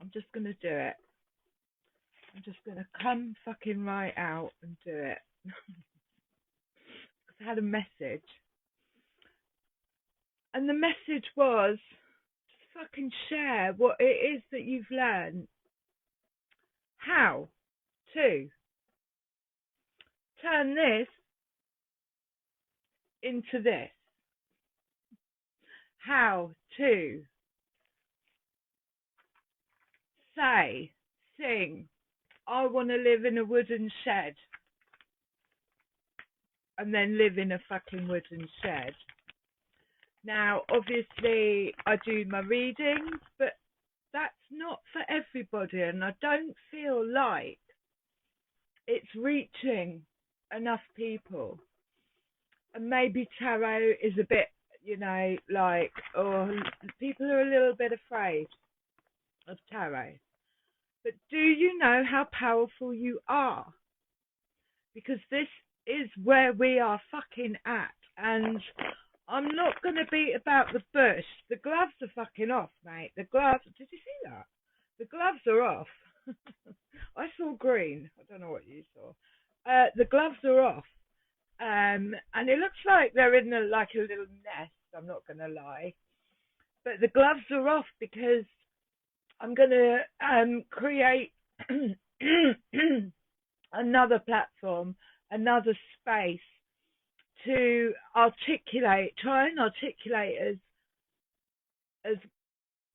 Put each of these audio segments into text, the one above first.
I'm just going to do it. I'm just going to come fucking right out and do it. Because I had a message. And the message was, just fucking share what it is that you've learned. How to turn this into this. How to sing, I want to live in a wooden shed. And then live in a fucking wooden shed. Now, obviously, I do my readings, but that's not for everybody, and I don't feel like it's reaching enough people. And maybe tarot is a bit, like, people are a little bit afraid of tarot. But do you know how powerful you are? Because this is where we are fucking at. And I'm not going to beat about the bush. The gloves are fucking off, mate. The gloves, did you see that? The gloves are off. I saw green. I don't know what you saw. The gloves are off. And it looks like they're in a little nest, I'm not going to lie. But the gloves are off because I'm going to create another platform, another space to try and articulate as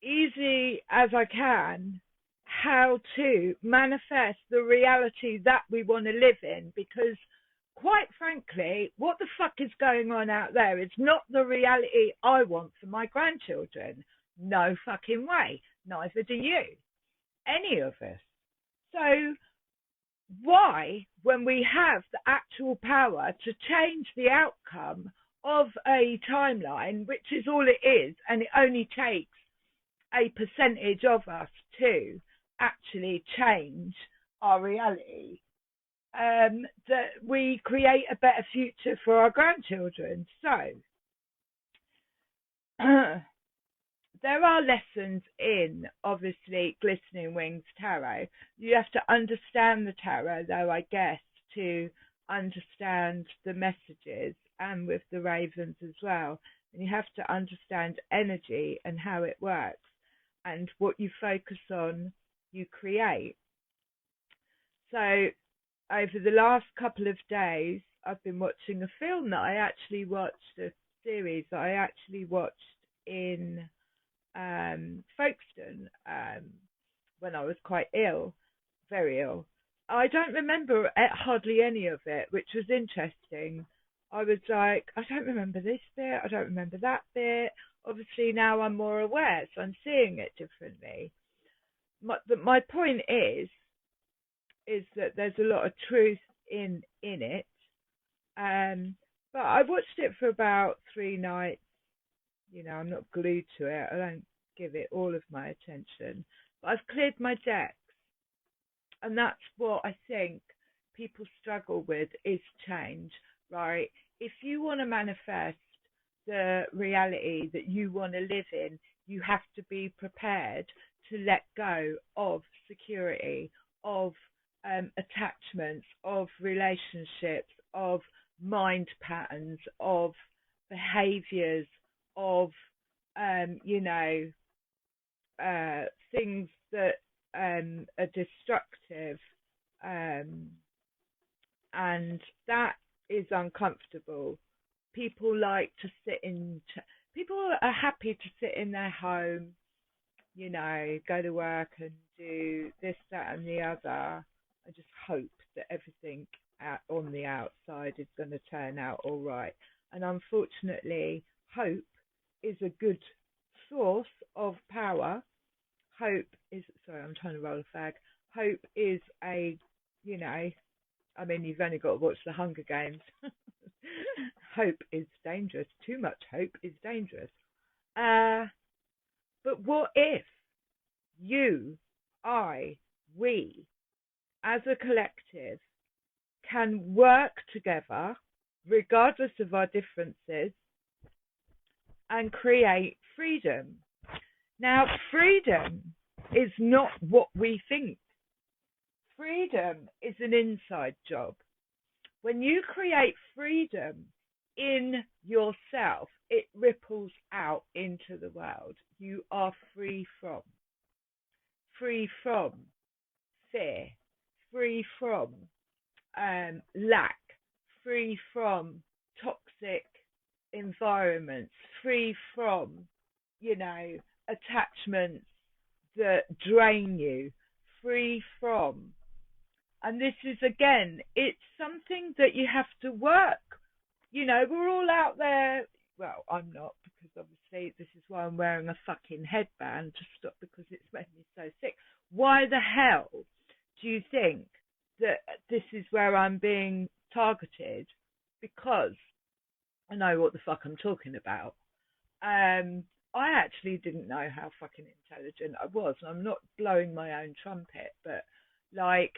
easy as I can how to manifest the reality that we want to live in, because quite frankly, what the fuck is going on out there is not the reality I want for my grandchildren. No fucking way. Neither do you. Any of us. So why, when we have the actual power to change the outcome of a timeline, which is all it is, and it only takes a percentage of us to actually change our reality, that we create a better future for our grandchildren. So there are lessons in, obviously, Glistening Wings Tarot. You have to understand the tarot, though, I guess, to understand the messages, and with the ravens as well. And you have to understand energy and how it works. And what you focus on, you create. So over the last couple of days, I've been watching a film that I actually watched, a series that I actually watched in Folkestone when I was quite ill, very ill. I don't remember hardly any of it, which was interesting. I was like, I don't remember this bit, I don't remember that bit. Obviously now I'm more aware, so I'm seeing it differently. My point is that there's a lot of truth in it. But I watched it for about 3 nights. I'm not glued to it. I don't give it all of my attention. But I've cleared my decks. And that's what I think people struggle with, is change, right? If you want to manifest the reality that you want to live in, you have to be prepared to let go of security, of attachments, of relationships, of mind patterns, of behaviors, of things that are destructive, and that is uncomfortable. People like to people are happy to sit in their home, go to work and do this, that and the other. I just hope that everything on the outside is going to turn out all right. And unfortunately, hope is a good source of power. Hope is, sorry, I'm trying to roll a fag. Hope is you've only got to watch the Hunger Games. Hope is dangerous. Too much hope is dangerous. But what if you, we, as a collective, can work together, regardless of our differences, and create freedom? Now, freedom is not what we think. Freedom is an inside job. When you create freedom in yourself, it ripples out into the world. You are free from fear, free from lack, free from toxic environments, free from, attachments that drain you, free from. And this is, again, it's something that you have to work. We're all out there. Well, I'm not, because obviously this is why I'm wearing a fucking headband to stop, because it's made me so sick. Why the hell do you think that this is where I'm being targeted? Because I know what the fuck I'm talking about. I actually didn't know how fucking intelligent I was. I'm not blowing my own trumpet, but like,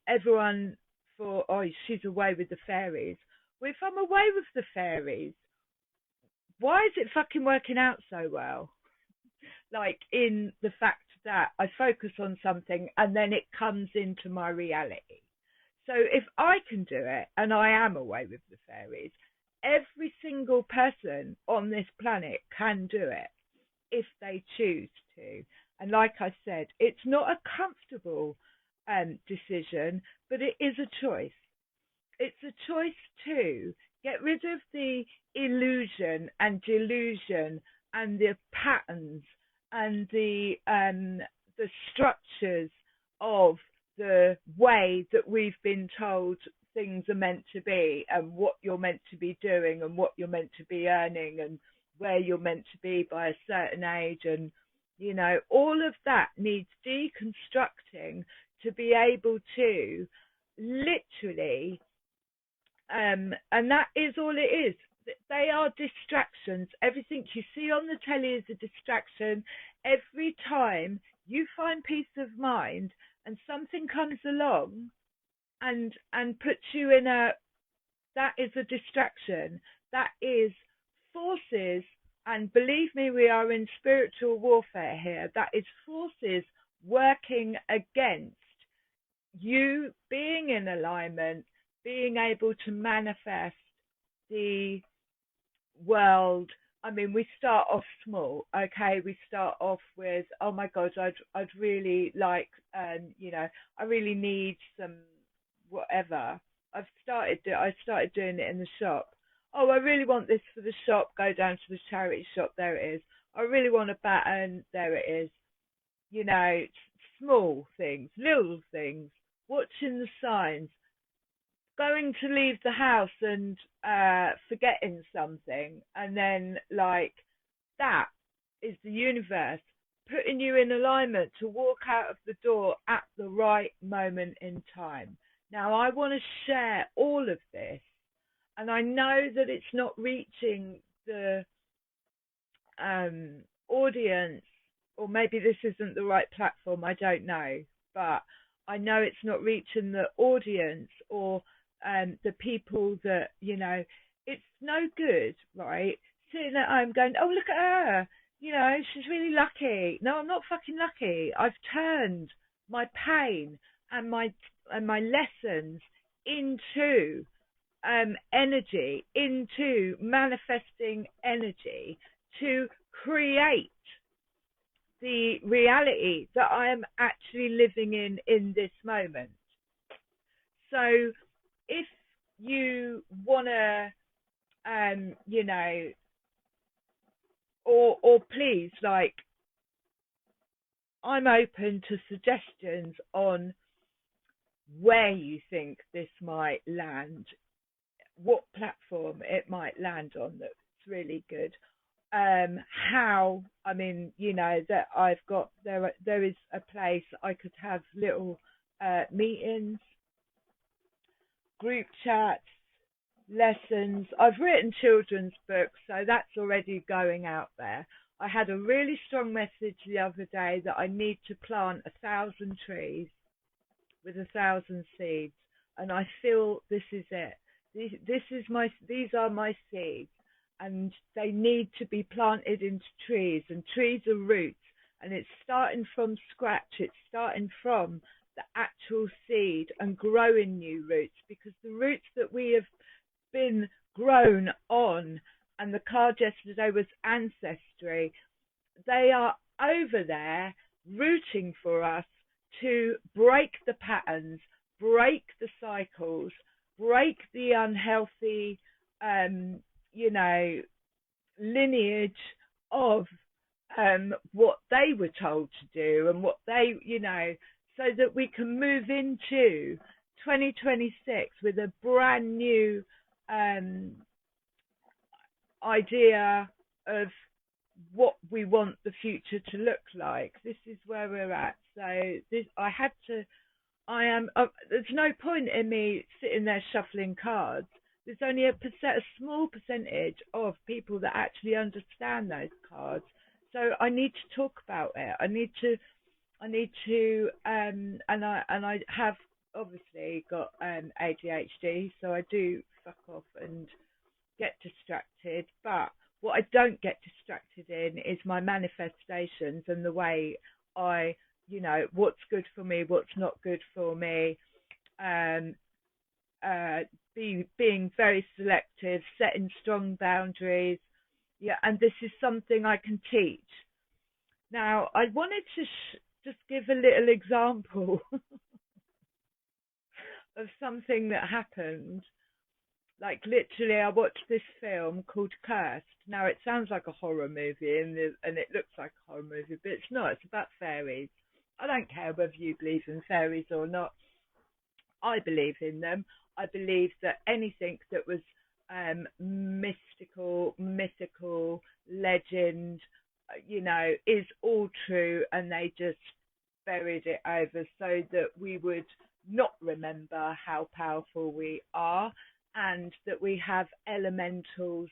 everyone for, oh, she's away with the fairies. Well, if I'm away with the fairies, why is it fucking working out so well? Like, in the fact that I focus on something and then it comes into my reality. So if I can do it, and I am away with the fairies, every single person on this planet can do it if they choose to. And like I said, it's not a comfortable decision, but it is a choice. It's a choice to get rid of the illusion and delusion and the patterns and the structures of the way that we've been told things are meant to be, and what you're meant to be doing, and what you're meant to be earning, and where you're meant to be by a certain age. And all of that needs deconstructing to be able to literally, and that is all it is. They are distractions. Everything you see on the telly is a distraction. Every time you find peace of mind and something comes along and puts you in that is a distraction. That is forces, and believe me, we are in spiritual warfare here. That is forces working against you being in alignment, being able to manifest the world. I mean, we start off small, okay? We start off with, oh my God, I'd really like, I really need some whatever. I started doing it in the shop. Oh, I really want this for the shop. Go down to the charity shop. There it is. I really want a baton. There it is. Small things, little things. Watching the signs, going to leave the house and forgetting something, and then like that is the universe putting you in alignment to walk out of the door at the right moment in time. Now I want to share all of this, and I know that it's not reaching the audience, or maybe this isn't the right platform, I don't know, but I know it's not reaching the audience or the people that, it's no good, right? Sitting at home going, oh, look at her, she's really lucky. No, I'm not fucking lucky. I've turned my pain and my lessons into energy, into manifesting energy to create the reality that I am actually living in this moment. So if you want to, or please, like, I'm open to suggestions on where you think this might land, what platform it might land on that's really good. How, I mean, that I've got, there is a place I could have little meetings, group chats, lessons. I've written children's books, so that's already going out there. I had a really strong message the other day that I need to plant 1,000 trees with 1,000 seeds, and I feel this is it. These are my seeds, and they need to be planted into trees, and trees are roots, and it's starting from scratch. It's starting from the actual seed and growing new roots, because the roots that we have been grown on, and the card yesterday was ancestry, they are over there rooting for us to break the patterns, break the cycles, break the unhealthy, you know, lineage of what they were told to do and what they, so that we can move into 2026 with a brand new idea of what we want the future to look like. This is where we're at. So there's no point in me sitting there shuffling cards. There's only a small percentage of people that actually understand those cards. So I need to talk about it. I need to, and I have obviously got ADHD, so I do fuck off and get distracted. But what I don't get distracted in is my manifestations and the way I, what's good for me, what's not good for me, being very selective, setting strong boundaries. Yeah, and this is something I can teach. Now, I wanted to just give a little example of something that happened. Like, literally, I watched this film called Cursed. Now, it sounds like a horror movie, and it looks like a horror movie, but it's not. It's about fairies. I don't care whether you believe in fairies or not. I believe in them. I believe that anything that was mystical, mythical, legend, is all true, and they just buried it over so that we would not remember how powerful we are, and that we have elementals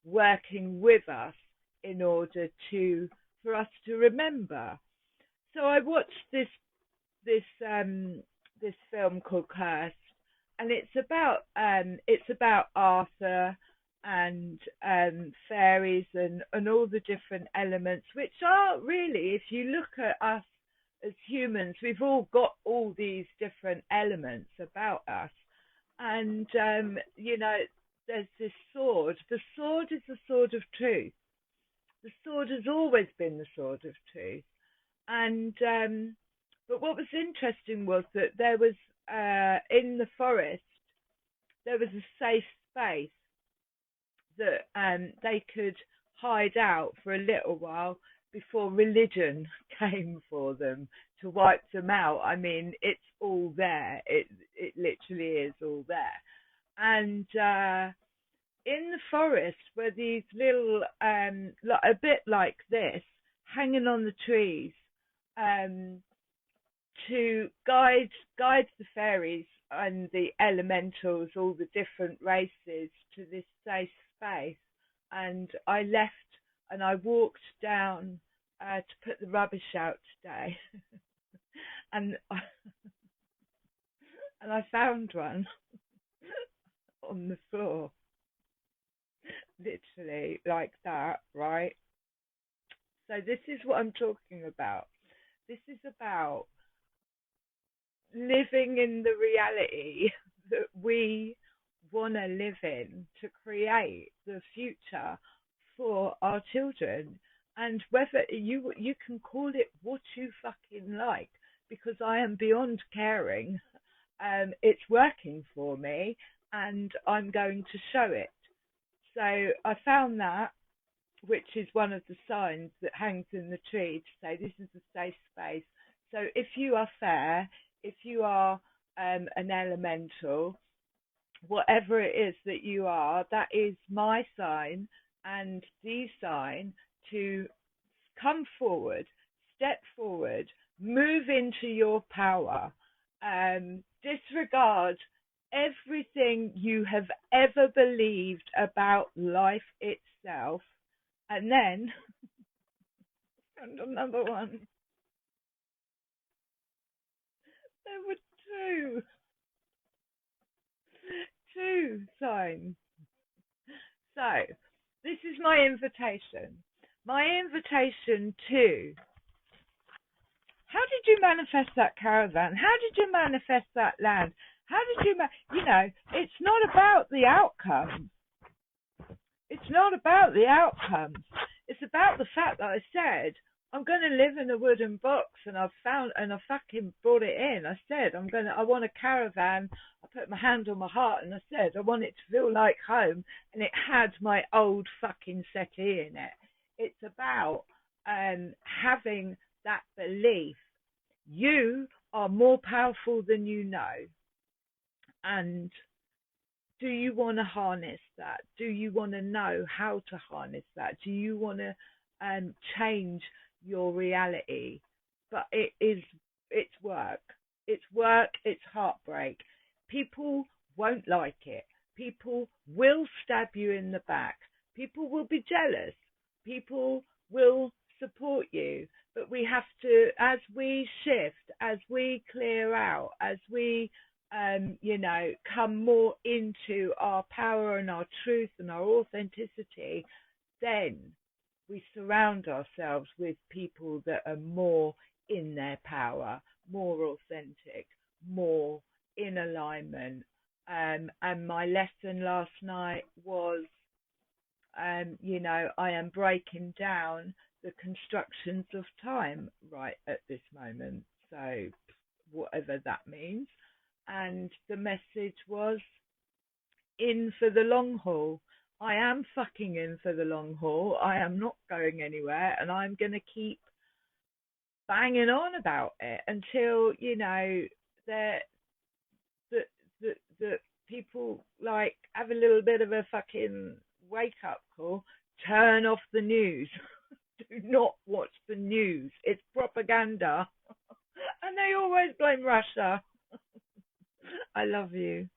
working with us in order for us to remember. So I watched this film called Cursed, and it's about Arthur and fairies and all the different elements, which are really, if you look at us as humans, we've all got all these different elements about us. And there's this sword. The sword is the sword of truth. The sword has always been the sword of truth. And but what was interesting was that there was in the forest, there was a safe space that they could hide out for a little while before religion came for them to wipe them out. I mean, it's all there. It literally is all there. And in the forest were these little, a bit like this, hanging on the trees, to guide the fairies and the elementals, all the different races, to this safe space. And I left and I walked down to put the rubbish out today, and I found one on the floor, literally like that, right? So this is what I'm talking about. This is about living in the reality that we want to live in, to create the future for our children. And whether you can call it what you fucking like, because I am beyond caring. It's working for me, and I'm going to show it. So I found that, which is one of the signs that hangs in the tree to say this is a safe space. So if you are fair, if you are an elemental, whatever it is that you are, that is my sign and the sign to come forward, step forward, move into your power, disregard everything you have ever believed about life itself, and then number one, there were two signs. So this is my invitation to How did you manifest that caravan? How did you manifest that land? How did you, it's not about the outcome. It's not about the outcomes. It's about the fact that I said, I'm going to live in a wooden box, and I fucking brought it in. I said, I want a caravan. I put my hand on my heart and I said, I want it to feel like home. And it had my old fucking settee in it. It's about having that belief. You are more powerful than you know. And do you want to harness that? Do you want to know how to harness that? Do you want to change your reality? But it's work. It's work. It's heartbreak. People won't like it. People will stab you in the back. People will be jealous. People will support you. But we have to, as we shift, as we clear out, as we come more into our power and our truth and our authenticity, then we surround ourselves with people that are more in their power, more authentic, more in alignment. And my lesson last night was, I am breaking down the constructions of time right at this moment. So whatever that means. And the message was, in for the long haul. I am fucking in for the long haul. I am not going anywhere, and I'm going to keep banging on about it until, that the people like have a little bit of a fucking wake up call. Turn off the news. Do not watch the news. It's propaganda. And they always blame Russia. I love you.